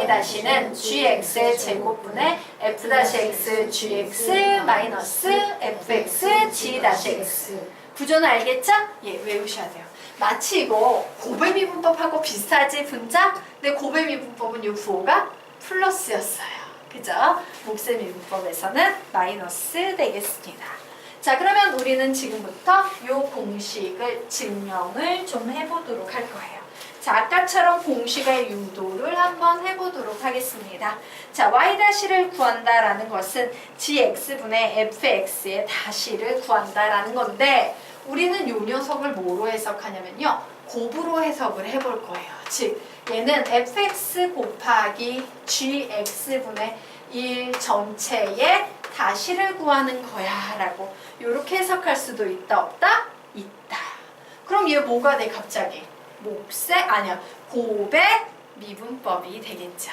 y-는 gx의 제곱분의 f-x gx 마이너스 fx g-x. 구조는 알겠죠? 예, 외우셔야 돼요. 마치 이거 곱셈이분법하고 비슷하지, 분자? 근데 곱셈이분법은 이 부호가 플러스였어요. 그죠? 곱셈이분법에서는 마이너스 되겠습니다. 자, 그러면 우리는 지금부터 이 공식을 증명을 좀 해보도록 할 거예요. 자, 아까처럼 공식의 유도를 한번 해보도록 하겠습니다. 자, y-를 구한다라는 것은 gx분의 fx의 다시를 구한다라는 건데, 우리는 이 녀석을 뭐로 해석하냐면요, 곱으로 해석을 해볼 거예요. 즉, 얘는 fx 곱하기 gx분의 1 전체의 다시를 구하는 거야 라고 이렇게 해석할 수도 있다, 없다? 있다. 그럼 얘 뭐가 돼 갑자기? 곱의 미분법이 되겠죠.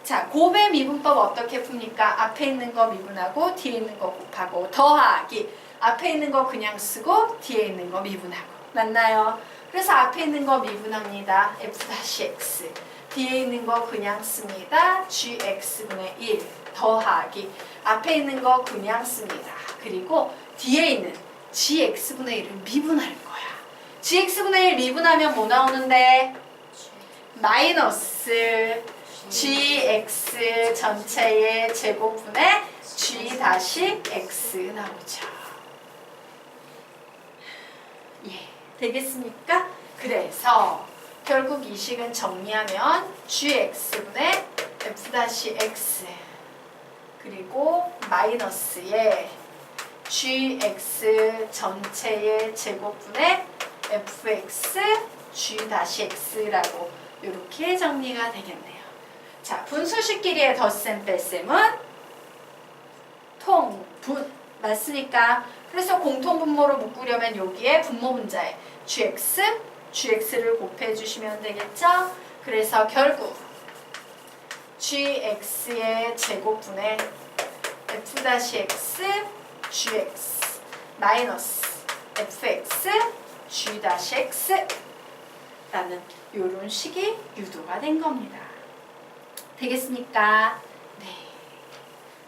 자, 곱의 미분법 어떻게 풉니까? 앞에 있는 거 미분하고 뒤에 있는 거 곱하고 더하기. 앞에 있는 거 그냥 쓰고 뒤에 있는 거 미분하고. 맞나요? 그래서 앞에 있는 거 미분합니다. f-x. 뒤에 있는 거 그냥 씁니다. gx분의 1 더하기. 앞에 있는 거 그냥 씁니다. 그리고 뒤에 있는 gx분의 1을 미분할 거야. gx분의 1 미분하면 뭐 나오는데? 마이너스 gx 전체의 제곱분의 g-x 나오죠. 예, 되겠습니까? 그래서 결국 이 식은 정리하면 gx분의 f-x 그리고 마이너스의 gx 전체의 제곱분의 fx g-x라고 이렇게 정리가 되겠네요. 자, 분수식끼리의 덧셈 뺄셈은 통분 맞습니까? 그래서 공통분모로 묶으려면 여기에 분모 분자에 gx를 곱해주시면 되겠죠? 그래서 결국 gx의 제곱분의 f-x gx 마이너스 fx g-x 라는 이런 식이 유도가 된 겁니다. 되겠습니까? 네.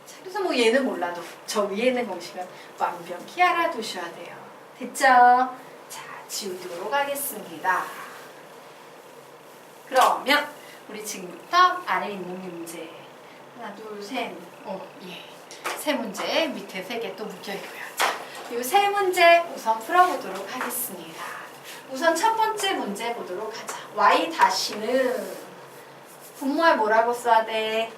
자, 그래서 뭐 얘는 몰라도 저 위에 있는 공식은 완벽히 알아두셔야 돼요. 됐죠? 자, 지우도록 하겠습니다. 그러면 우리 지금부터 아래에 있는 문제 하나, 둘, 셋, 예. 세 문제 밑에 세 개 또 묶여있고요. 자, 이 세 문제 우선 풀어보도록 하겠습니다. 우선 첫 번째 문제 보도록 하자. y-는 분모에 뭐라고 써야 돼?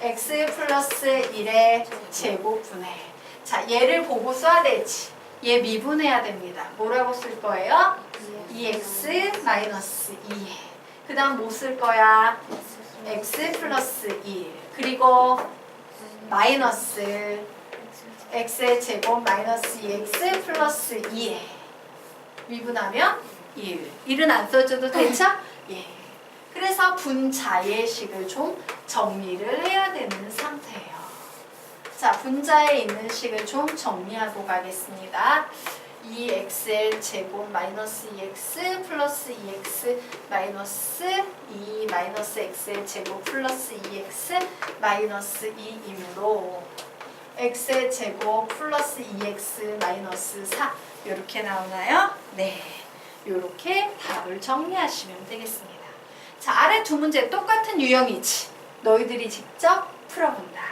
x 플러스 1의 제곱분의. 자, 얘를 보고 써야 되지. 얘 미분해야 됩니다. 뭐라고 쓸 거예요? 2x 마이너스 2. 그 다음 뭐 쓸 거야? x 플러스 1. 그리고 마이너스 x의 제곱 마이너스 2x 플러스 2에 미분하면 1. 1은 안 써줘도 되죠? 예. 그래서 분자의 식을 좀 정리를 해야 되는 상태예요. 자, 분자에 있는 식을 좀 정리하고 가겠습니다. 2x의 제곱 마이너스 2x 플러스 2x 마이너스 2 마이너스 x의 제곱 플러스 2x 마이너스 2이므로 x의 제곱 플러스 2x 마이너스 4 이렇게 나오나요? 네, 이렇게 답을 정리하시면 되겠습니다. 자, 아래 두 문제 똑같은 유형이지. 너희들이 직접 풀어본다.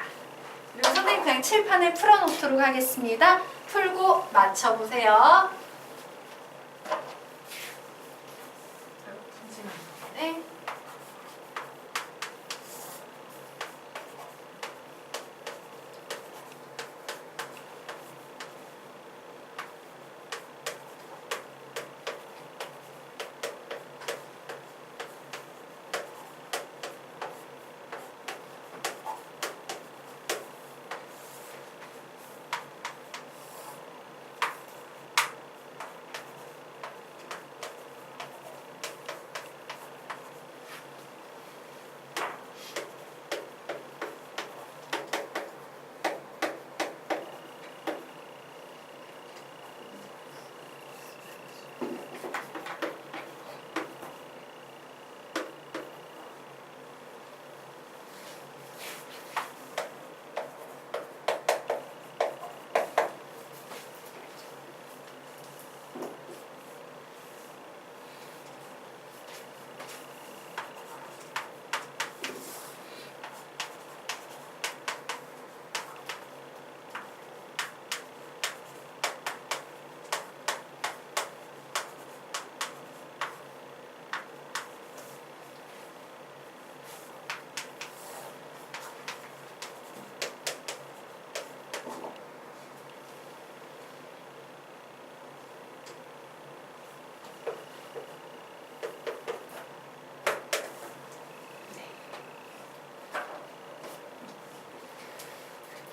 그리고 선생님 그냥 칠판에 풀어놓도록 하겠습니다. 풀고 맞춰보세요. 네.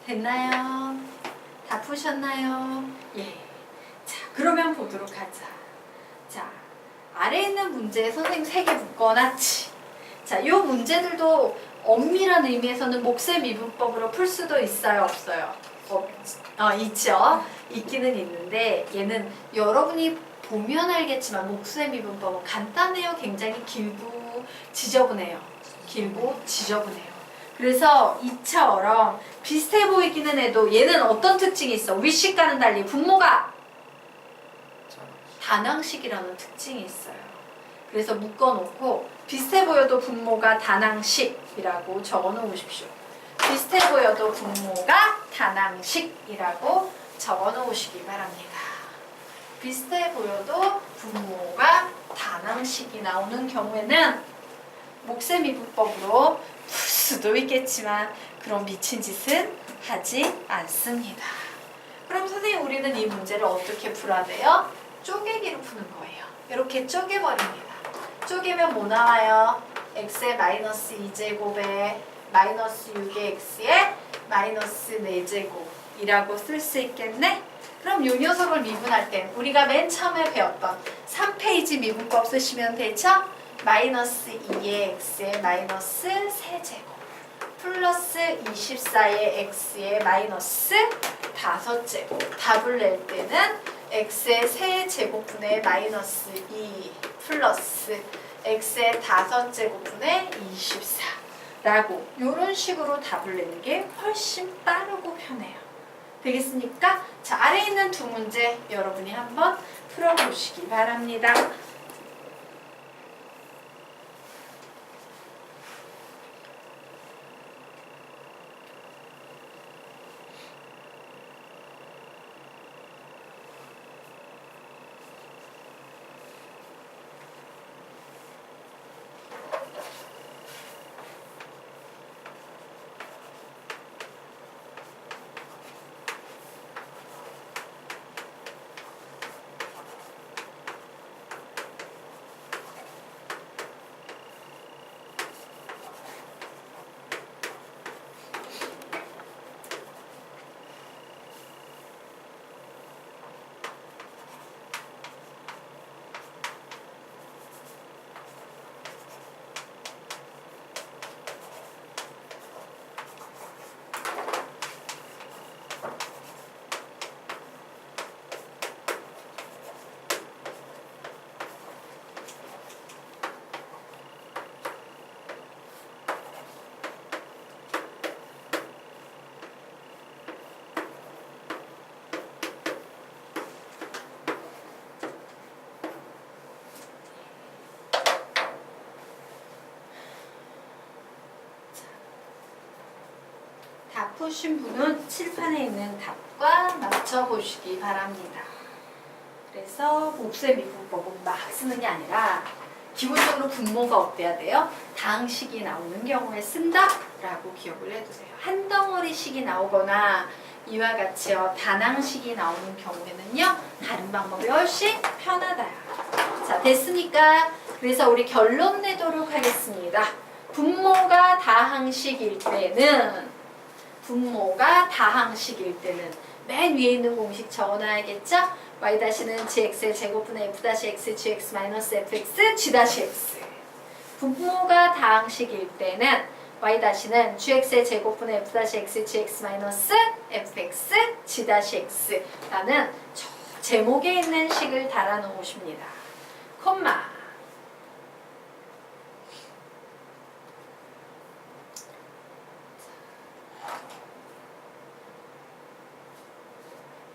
됐나요? 다 푸셨나요? 예. 자, 그러면 보도록 하자. 자, 아래에 있는 문제 선생님 3개 묶어놨지. 자, 요 문제들도 엄밀한 의미에서는 목세 미분법으로 풀 수도 있어요, 없어요? 있죠. 있기는 있는데 얘는 여러분이 보면 알겠지만 목세 미분법은 간단해요. 굉장히 길고 지저분해요. 길고 지저분해요. 그래서 이처럼 비슷해 보이기는 해도 얘는 어떤 특징이 있어? 윗식과는 달리 분모가 단항식이라는 특징이 있어요. 그래서 묶어놓고 비슷해 보여도 분모가 단항식이라고 적어놓으십시오. 비슷해 보여도 분모가 단항식이라고 적어놓으시기 바랍니다. 비슷해 보여도 분모가 단항식이 나오는 경우에는 목세미분법으로 풀 수도 있겠지만 그런 미친 짓은 하지 않습니다. 그럼 선생님 우리는 이 문제를 어떻게 풀어야 돼요? 쪼개기로 푸는 거예요. 이렇게 쪼개버립니다. 쪼개면 뭐 나와요? x의 마이너스 2제곱에 마이너스 6의 x의 마이너스 4제곱이라고 쓸 수 있겠네? 그럼 이 녀석을 미분할 땐 우리가 맨 처음에 배웠던 3페이지 미분법 쓰시면 되죠? 마이너스 2의 x의 마이너스 3제곱 플러스 24의 x의 마이너스 5제곱 답을 낼 때는 x의 3제곱분의 마이너스 2 플러스 x의 5제곱분의 24라고 이런 식으로 답을 내는 게 훨씬 빠르고 편해요. 되겠습니까? 자, 아래에 있는 두 문제 여러분이 한번 풀어보시기 바랍니다. 다 푸신 분은 칠판에 있는 답과 맞춰보시기 바랍니다. 그래서 목세 미분법은 막 쓰는 게 아니라 기본적으로 분모가 어때야 돼요? 다항식이 나오는 경우에 쓴다? 라고 기억을 해두세요. 한 덩어리식이 나오거나 이와 같이요 단항식이 나오는 경우에는요 다른 방법이 훨씬 편하다. 자, 됐으니까 그래서 우리 결론 내도록 하겠습니다. 분모가 다항식일 때는 맨 위에 있는 공식 적어놔야겠죠? y-는 gx의 제곱분의 f-x gx 마이너스 fx g-x. 분모가 다항식일 때는 y-는 gx의 제곱분의 f-x gx 마이너스 fx g-x 라는 제목에 있는 식을 달아 놓으십니다. 콤마.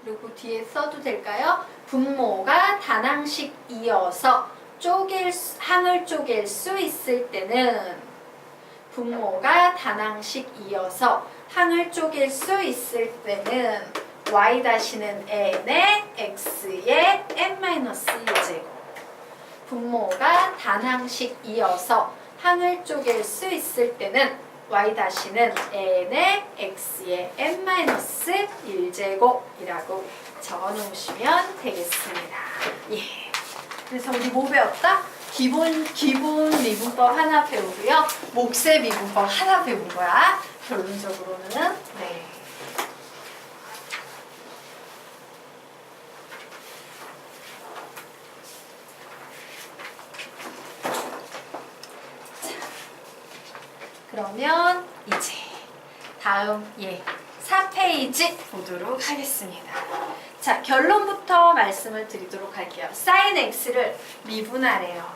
그리고 뒤에 써도 될까요? 분모가 단항식이어서 항을 쪼갤 수 있을 때는 분모가 단항식이어서 항을 쪼갤 수 있을 때는 y-는 n의 x의 n-1제곱 분모가 단항식이어서 항을 쪼갤 수 있을 때는 y-는 n의 x의 n-1제곱이라고 적어놓으시면 되겠습니다. 예. 그래서 우리 뭐 배웠다? 기본 미분법 하나 배우고요. 목세 미분법 하나 배운 거야. 결론적으로는 네. 그러면 이제 다음 4페이지 보도록 하겠습니다. 자, 결론부터 말씀을 드리도록 할게요. sin x를 미분하래요.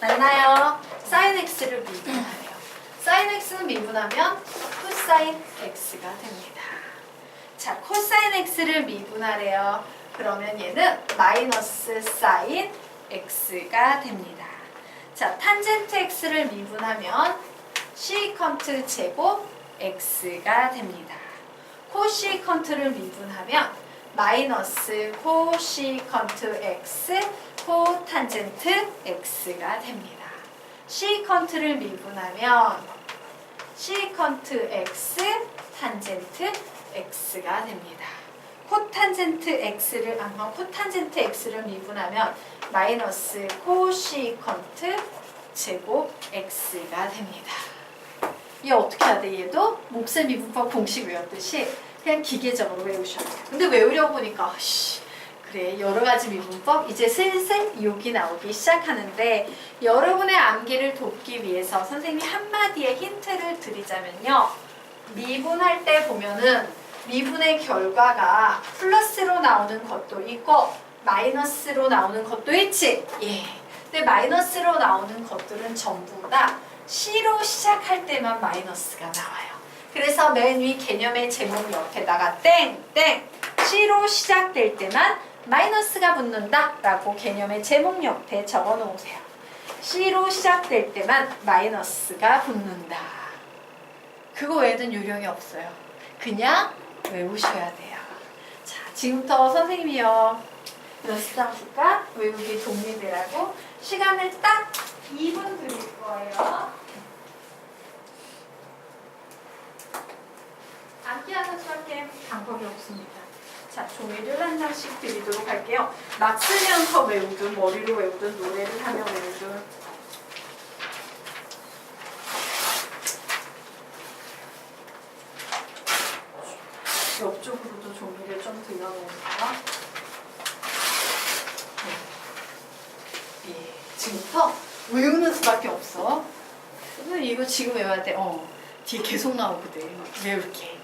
맞나요? sin x를 미분하래요. sin x는 미분하면 cosine x가 됩니다. 자, cosine x를 미분하래요. 그러면 얘는 마이너스 sin x가 됩니다. 자, 탄젠트 x를 미분하면 시컨트 제곱 x가 됩니다. 코시컨트를 미분하면 마이너스 코시컨트 x 코탄젠트 x가 됩니다. 시컨트를 미분하면 시컨트 x 탄젠트 x가 됩니다. 코탄젠트 x를 미분하면 마이너스 코시컨트 제곱 x가 됩니다. 얘 어떻게 해야 돼? 얘도 몫의 미분법 공식 외웠듯이 그냥 기계적으로 외우셔야 돼요. 근데 외우려고 보니까 그래, 여러 가지 미분법 이제 슬슬 욕이 나오기 시작하는데 여러분의 암기를 돕기 위해서 선생님이 한마디의 힌트를 드리자면요. 미분할 때 보면은 미분의 결과가 플러스로 나오는 것도 있고 마이너스로 나오는 것도 있지. 근데 마이너스로 나오는 것들은 전부 다 C로 시작할 때만 마이너스가 나와요. 그래서 맨 위 개념의 제목 옆에다가 땡땡 C로 시작될 때만 마이너스가 붙는다 라고 개념의 제목 옆에 적어 놓으세요. C로 시작될 때만 마이너스가 붙는다. 그거 외에는 요령이 없어요. 그냥 외우셔야 돼요. 자, 지금부터 선생님이요. 연습장수가 외우기 독립이라고 시간을 딱 2분 드릴 거예요. 암기하는 수학에 방법이 없습니다. 자, 종이를 한 장씩 드리도록 할게요. 막 쓰면서 외우든 머리로 외우든 노래를 하며 외우든 옆쪽으로도 종이를 좀 들여놓으세요. 지금부터 외우는 수밖에 없어. 이거 지금 외워야 돼. 뒤에 계속 나오거든. 외울게.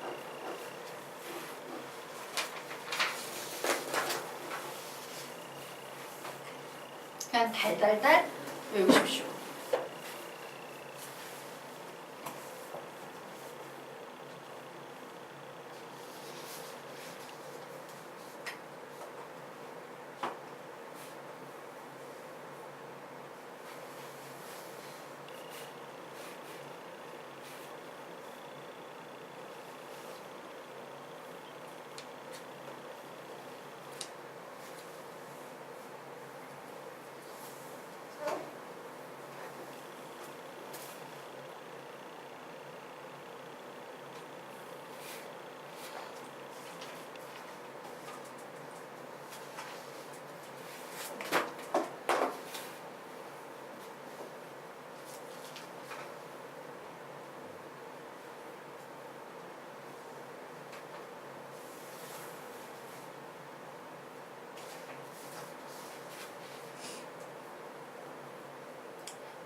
그냥 달달달 외우십시오.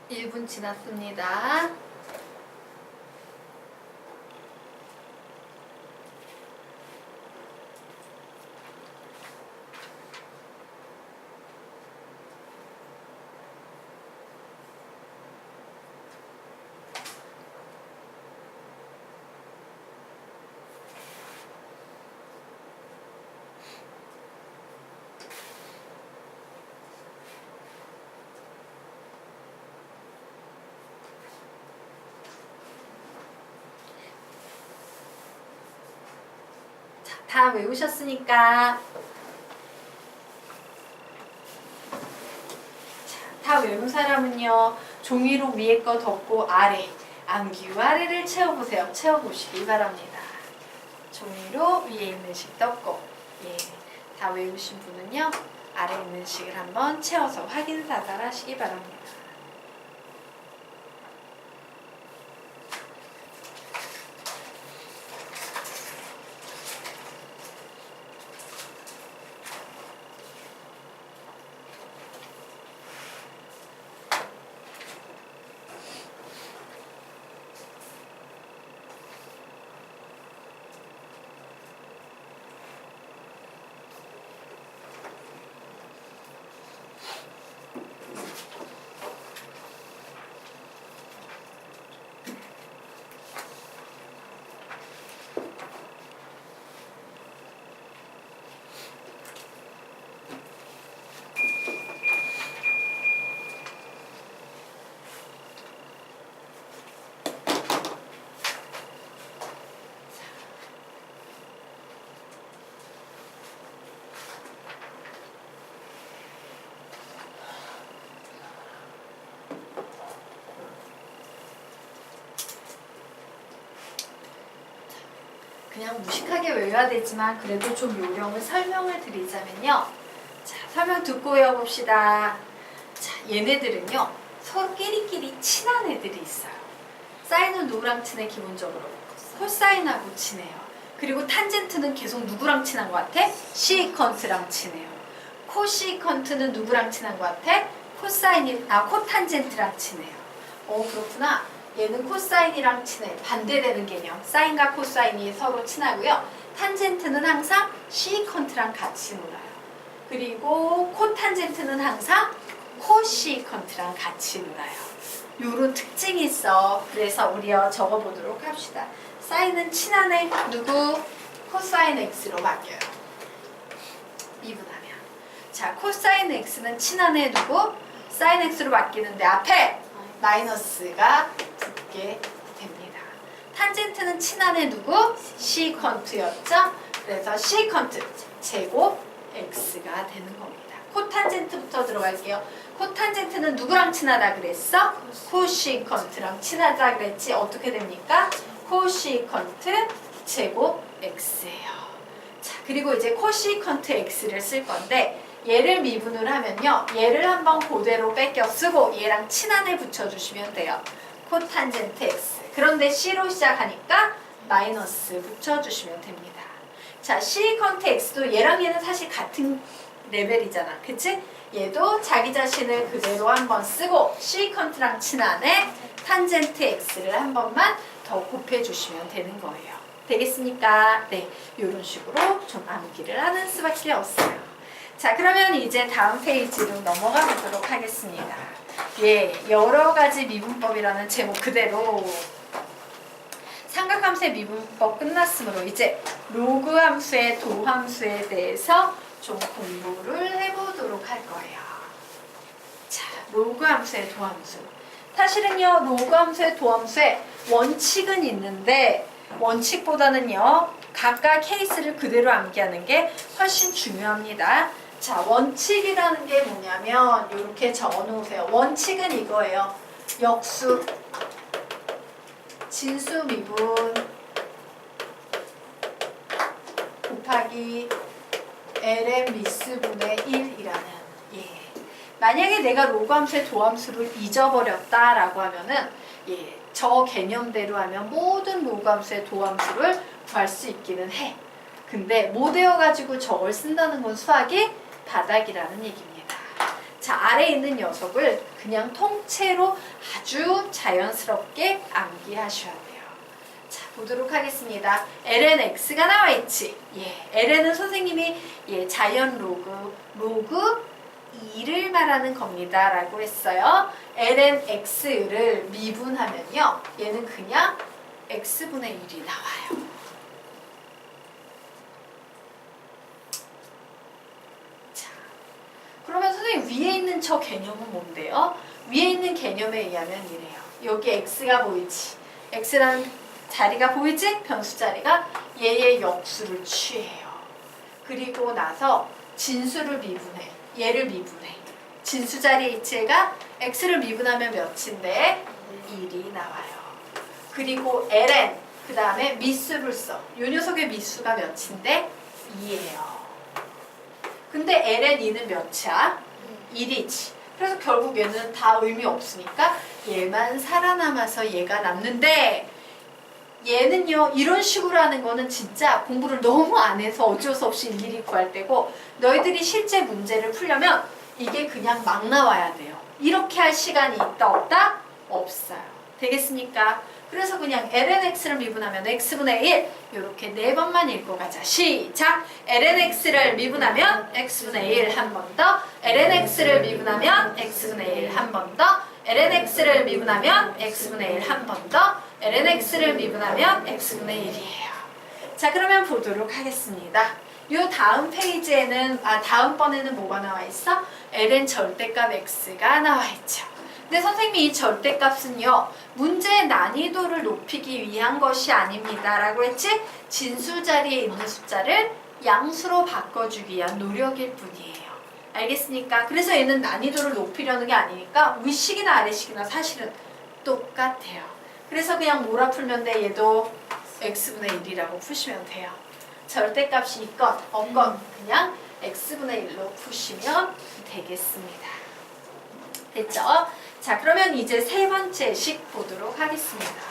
일 분 지났습니다. 다 외우셨으니까 다 외운 사람은요 종이로 위에 거 덮고 아래 암기 아래를 채워보세요. 채워보시기 바랍니다. 종이로 위에 있는 식 덮고 다 외우신 분은요 아래 있는 식을 한번 채워서 확인사살 하시기 바랍니다. 그냥 무식하게 외워야 되지만 그래도 좀 요령을 설명을 드리자면요. 자, 설명 듣고 외워봅시다. 자, 얘네들은요. 서로 끼리끼리 친한 애들이 있어요. 사인은 누구랑 친해 기본적으로? 코사인하고 친해요. 그리고 탄젠트는 계속 누구랑 친한 것 같아? 시컨트랑 친해요. 코시컨트는 누구랑 친한 것 같아? 코탄젠트랑 친해요. 그렇구나. 얘는 코사인이랑 친해. 반대되는 개념. 사인과 코사인이 서로 친하고요. 탄젠트는 항상 시컨트랑 같이 놀아요. 그리고 코탄젠트는 항상 코시컨트랑 같이 놀아요. 요런 특징이 있어. 그래서 우리 적어보도록 합시다. 사인은 친한 애 누구? 코사인 x로 바뀌어요. 미분하면. 자, 코사인 x는 친한 애 누구? 사인 x로 바뀌는데 앞에 마이너스가 붙게 됩니다. 탄젠트는 친한 애 누구? 시컨트였죠? 그래서 시컨트 제곱 x가 되는 겁니다. 코탄젠트부터 들어갈게요. 코탄젠트는 누구랑 친하다 그랬어? 코시컨트랑 친하다 그랬지. 어떻게 됩니까? 코시컨트 제곱 x예요. 자, 그리고 이제 코시컨트 x를 쓸 건데 얘를 미분을 하면요. 얘를 한번 그대로 뺏겨 쓰고 얘랑 친한 애 붙여주시면 돼요. 코탄젠트 x. 그런데 c로 시작하니까 마이너스 붙여주시면 됩니다. 자, 시컨트 x도 얘랑 얘는 사실 같은 레벨이잖아. 그치? 얘도 자기 자신을 그대로 한번 쓰고 시컨트랑 친한 애 탄젠트 x를 한 번만 더 곱해주시면 되는 거예요. 되겠습니까? 네, 이런 식으로 좀 암기를 하는 수밖에 없어요. 자, 그러면 이제 다음 페이지로 넘어가 보도록 하겠습니다. 예, 여러 가지 미분법이라는 제목 그대로 삼각함수의 미분법 끝났으므로 이제 로그 함수의 도함수에 대해서 좀 공부를 해보도록 할 거예요. 자, 로그 함수의 도함수. 사실은요, 로그 함수의 도함수에 원칙은 있는데 원칙보다는요, 각각 케이스를 그대로 암기하는 게 훨씬 중요합니다. 자, 원칙이라는 게 뭐냐면 이렇게 적어 놓으세요. 원칙은 이거예요. 역수, 진수 미분 곱하기 ln 미스분의 1이라는 예. 만약에 내가 로그 함수의 도함수를 잊어버렸다라고 하면은 예, 저 개념대로 하면 모든 로그 함수의 도함수를 구할 수 있기는 해. 근데 못 외워가지고 저걸 쓴다는 건 수학이 바닥이라는 얘기입니다. 자, 아래에 있는 녀석을 그냥 통째로 아주 자연스럽게 암기하셔야 돼요. 자, 보도록 하겠습니다. ln x가 나와 있지. 예, ln은 선생님이 예, 자연 로그 2를 말하는 겁니다. 라고 했어요. ln x를 미분하면요. 얘는 그냥 x분의 1이 나와요. 자, 그러면 선생님 위에 있는 저 개념은 뭔데요? 위에 있는 개념에 의하면 이래요. 여기 x가 보이지? x라는 자리가 보이지? 변수 자리가 얘의 역수를 취해요. 그리고 나서 진수를 미분해. 얘를 미분해. 진수 자리의 이체가 x를 미분하면 몇인데? 1이 나와요. 그리고 ln, 그 다음에 미수를 써. 이 녀석의 미수가 몇인데? 2예요. 근데 ln 2는 몇이야? 1이지. 그래서 결국 얘는 다 의미 없으니까 얘만 살아남아서 얘가 남는데 얘는요, 이런 식으로 하는 거는 진짜 공부를 너무 안 해서 어쩔 수 없이 일일이 구할 때고 너희들이 실제 문제를 풀려면 이게 그냥 막 나와야 돼요. 이렇게 할 시간이 있다 없다? 없어요. 되겠습니까? 그래서 그냥 ln x를 미분하면 x분의 1 이렇게 4번만 읽고 가자. 시작! ln x를 미분하면 x분의 1 한 번 더, ln x를 미분하면 x분의 1 한 번 더, ln x를 미분하면 x분의 1 한 번 더, ln x를 미분하면 x분의 1이에요. 자, 그러면 보도록 하겠습니다. 요 다음 페이지에는 다음번에는 뭐가 나와 있어? ln 절대값 x가 나와 있죠. 근데 선생님이 이 절대값은요, 문제의 난이도를 높이기 위한 것이 아닙니다. 라고 했지? 진수 자리에 있는 숫자를 양수로 바꿔주기 위한 노력일 뿐이에요. 알겠습니까? 그래서 얘는 난이도를 높이려는 게 아니니까 위식이나 아래식이나 사실은 똑같아요. 그래서 그냥 뭐라 풀면 돼? 얘도 x분의 1이라고 푸시면 돼요. 절대값이 있건 없건 그냥 x분의 1로 푸시면 되겠습니다. 됐죠? 자, 그러면 이제 세 번째 식 보도록 하겠습니다.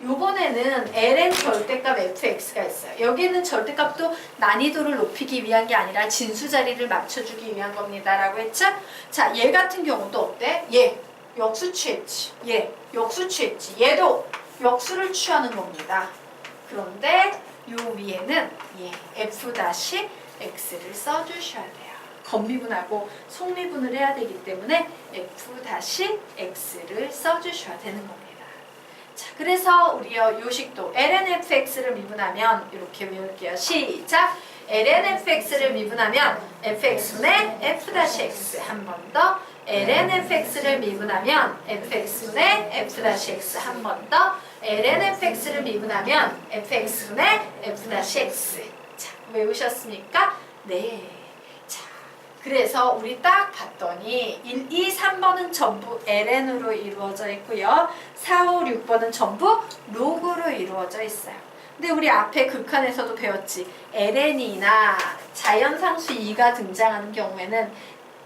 요번에는 ln 절대값 fx가 있어요. 여기는 절대값도 난이도를 높이기 위한 게 아니라 진수 자리를 맞춰주기 위한 겁니다. 라고 했죠? 자, 얘 같은 경우도 어때? 얘 역수 취했지. 얘 역수 취했지. 얘도 역수를 취하는 겁니다. 그런데 요 위에는 f-x를 써주셔야 돼요. 건미분하고 속미분을 해야 되기 때문에 f-x를 써주셔야 되는 겁니다. 자, 그래서 우리 요식도 ln fx를 미분하면 이렇게 외울게요. 시작! ln fx를 미분하면 fx분의 f-x 한 번 더 ln fx를 미분하면 fx분의 f-x 한 번 더 ln fx를 미분하면 fx분의 f-x. 자, 외우셨습니까? 네. 자, 그래서 우리 딱 봤더니 1, 2, 3번은 전부 ln으로 이루어져 있고요. 4, 5, 6번은 전부 로그로 이루어져 있어요. 근데 우리 앞에 극한에서도 배웠지. ln이나 자연상수 2가 등장하는 경우에는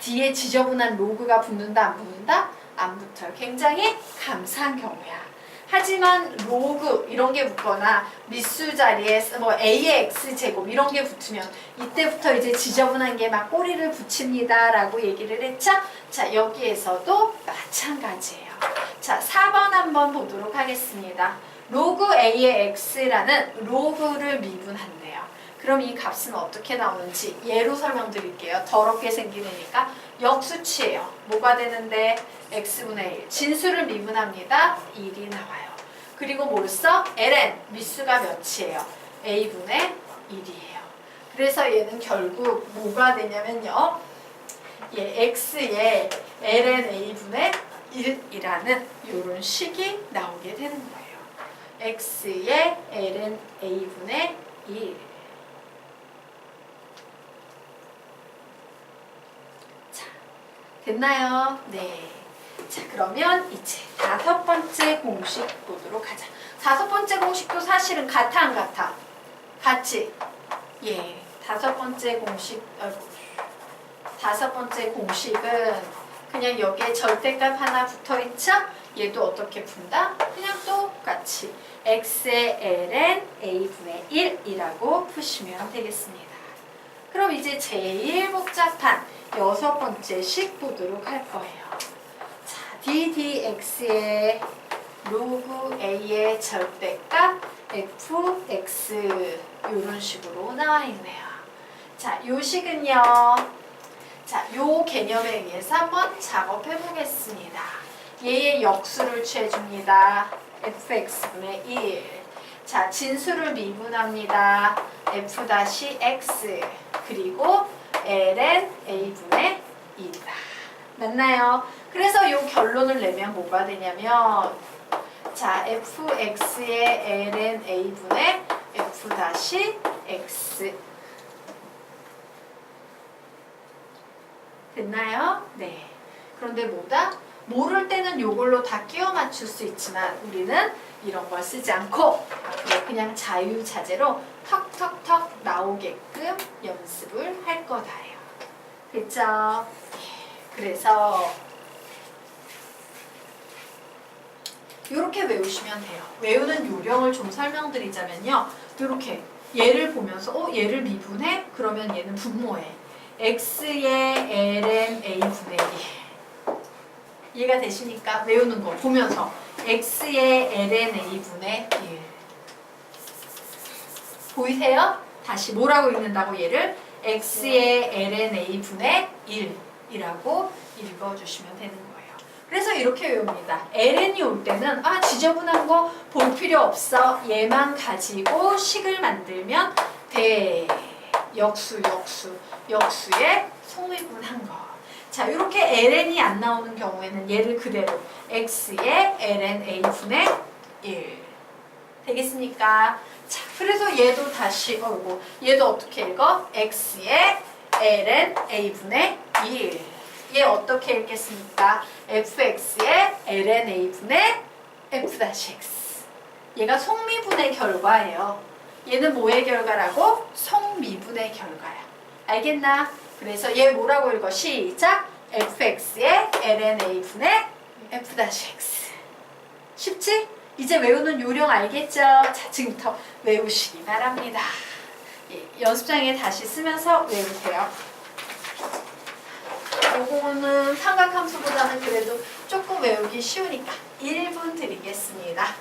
뒤에 지저분한 로그가 붙는다 안 붙는다? 안 붙어요. 굉장히 감사한 경우야. 하지만 로그 이런 게 붙거나 미수 자리에 뭐 a의 x제곱 이런 게 붙으면 이때부터 이제 지저분한 게 막 꼬리를 붙입니다 라고 얘기를 했죠? 자, 여기에서도 마찬가지예요. 자, 4번 한번 보도록 하겠습니다. 로그 a의 x라는 로그를 미분한대요. 그럼 이 값은 어떻게 나오는지 예로 설명드릴게요. 더럽게 생긴 애니까 역수치예요. 뭐가 되는데? x분의 1. 진수를 미분합니다. 1이 나와요. 그리고 뭘 써? ln. 미수가 몇이에요? a분의 1이에요. 그래서 얘는 결국 뭐가 되냐면요. 얘 x의 ln a분의 1이라는 이런 식이 나오게 되는 거예요. x의 ln a분의 1. 됐나요? 네. 자, 그러면 이제 5번째 공식 보도록 하자. 5번째 공식도 사실은 같아 안 같아? 같지? 예. 5번째 공식, 5번째 공식은 그냥 여기에 절대값 하나 붙어있죠? 얘도 어떻게 푼다? 그냥 똑같이 x의 ln a분의 1이라고 푸시면 되겠습니다. 그럼 이제 제일 복잡한 6번째 식 보도록 할 거예요. 자, ddx의 로그 a의 절대값 fx 이런 식으로 나와 있네요. 자, 요 식은요. 자, 요 개념에 의해서 한번 작업해 보겠습니다. 얘의 역수를 취해줍니다. fx분의 1. 자, 진수를 미분합니다. f-x 그리고 ln a분의 2다. 맞나요? 그래서 이 결론을 내면 뭐가 되냐면 자, fx의 ln a분의 f-x 됐나요? 네. 그런데 뭐다? 모를 때는 이걸로 다 끼워 맞출 수 있지만 우리는 이런 걸 쓰지 않고 그냥 자유자재로 턱턱턱 나오게끔 연습을 할 거다요. 됐죠? 그래서 이렇게 외우시면 돼요. 외우는 요령을 좀 설명드리자면요. 이렇게 얘를 보면서 얘를 미분해? 그러면 얘는 분모해. x의 ln a분의 1 이해가 되시니까 외우는 거 보면서 x의 ln a분의 1 보이세요? 다시 뭐라고 읽는다고 얘를? x의 ln a분의 1이라고 읽어주시면 되는 거예요. 그래서 이렇게 외웁니다. ln이 올 때는 지저분한 거 볼 필요 없어. 얘만 가지고 식을 만들면 돼. 역수의 속미분한 거. 자, 이렇게 ln이 안 나오는 경우에는 얘를 그대로 x의 ln a분의 1 되겠습니까? 자, 그래서 얘도 다시 얘도 어떻게 읽어? x의 ln a분의 1. 얘 어떻게 읽겠습니까? fx의 ln a분의 f-x 얘가 속미분의 결과예요. 얘는 뭐의 결과라고? 속미분의 결과야. 알겠나? 그래서 얘 뭐라고 읽어? 시작! fx의 lna분의 f-x. 쉽지? 이제 외우는 요령 알겠죠? 자, 지금부터 외우시기 바랍니다. 예, 연습장에 다시 쓰면서 외우세요. 요거는 삼각함수보다는 그래도 조금 외우기 쉬우니까 1분 드리겠습니다.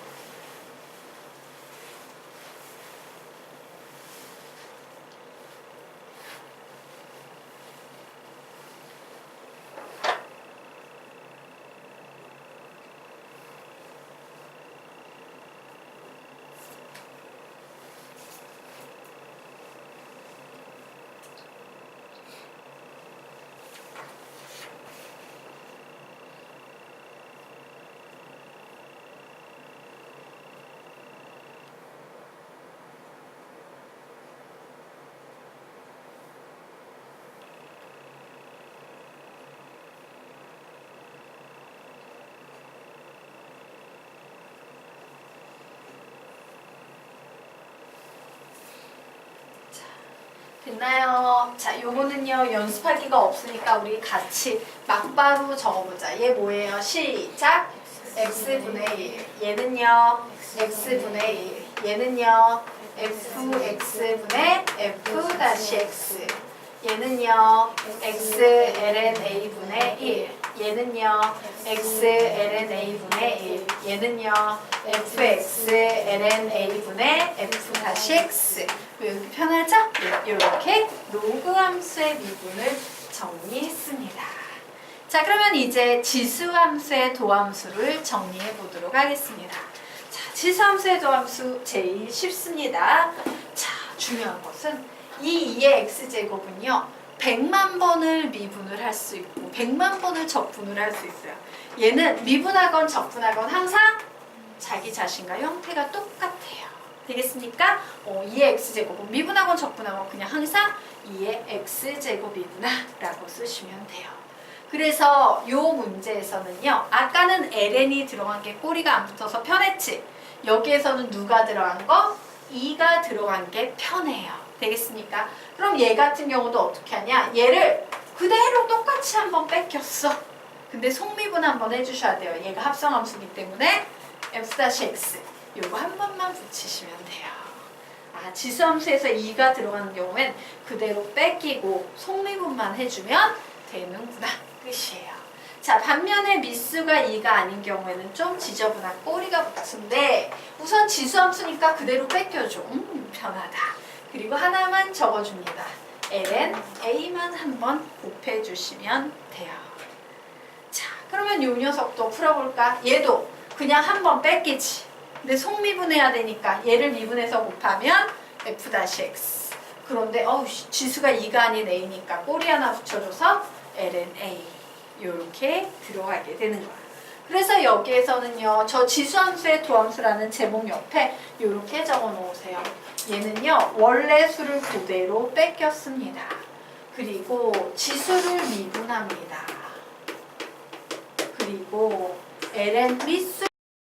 됐나요? 자, 요거는요 연습하기가 없으니까 우리 같이 막바로 적어보자. 얘 뭐예요? 시작! x분의 1. 얘는요 x분의 1. 얘는요 fx분의 f-x. 얘는요 x ln a분의 1. 얘는요 x ln a분의 1. 얘는요 fx ln a분의 f-x. 외우기 편하죠? 네, 이렇게 로그 함수의 미분을 정리했습니다. 자, 그러면 이제 지수 함수의 도함수를 정리해 보도록 하겠습니다. 자, 지수 함수의 도함수 제일 쉽습니다. 자, 중요한 것은 이 2의 x제곱은요 100만 번을 미분을 할 수 있고 100만 번을 적분을 할 수 있어요. 얘는 미분하건 적분하건 항상 자기 자신과 형태가 똑같아요. 되겠습니까? 2의 x제곱은 미분하건 적분하건 그냥 항상 2의 x제곱이구나 라고 쓰시면 돼요. 그래서 이 문제에서는요 아까는 ln이 들어간 게 꼬리가 안 붙어서 편했지. 여기에서는 누가 들어간 거? 2가 들어간 게 편해요. 되겠습니까? 그럼 얘 같은 경우도 어떻게 하냐? 얘를 그대로 똑같이 한번 뺏겼어. 근데 속미분 한번 해주셔야 돼요. 얘가 합성함수이기 때문에 f-x 요거 한 번만 붙이시면 돼요. 아, 지수함수에서 2가 들어가는 경우엔 그대로 뺏기고 속미분만 해주면 되는구나 끝이에요. 자, 반면에 미수가 2가 아닌 경우에는 좀 지저분한 꼬리가 붙은데 우선 지수함수니까 그대로 뺏겨줘. 편하다. 그리고 하나만 적어줍니다. ln a만 한번 곱해주시면 돼요. 자, 그러면 이 녀석도 풀어볼까? 얘도 그냥 한번 뺏기지. 근데 속미분해야 되니까 얘를 미분해서 곱하면 f-x. 그런데 지수가 2가 아닌 a니까 꼬리 하나 붙여줘서 ln a 이렇게 들어가게 되는 거야. 그래서 여기에서는요 저 지수함수의 도함수라는 제목 옆에 이렇게 적어 놓으세요. 얘는요 원래 수를 그대로 뺏겼습니다. 그리고 지수를 미분합니다. 그리고 ln 미수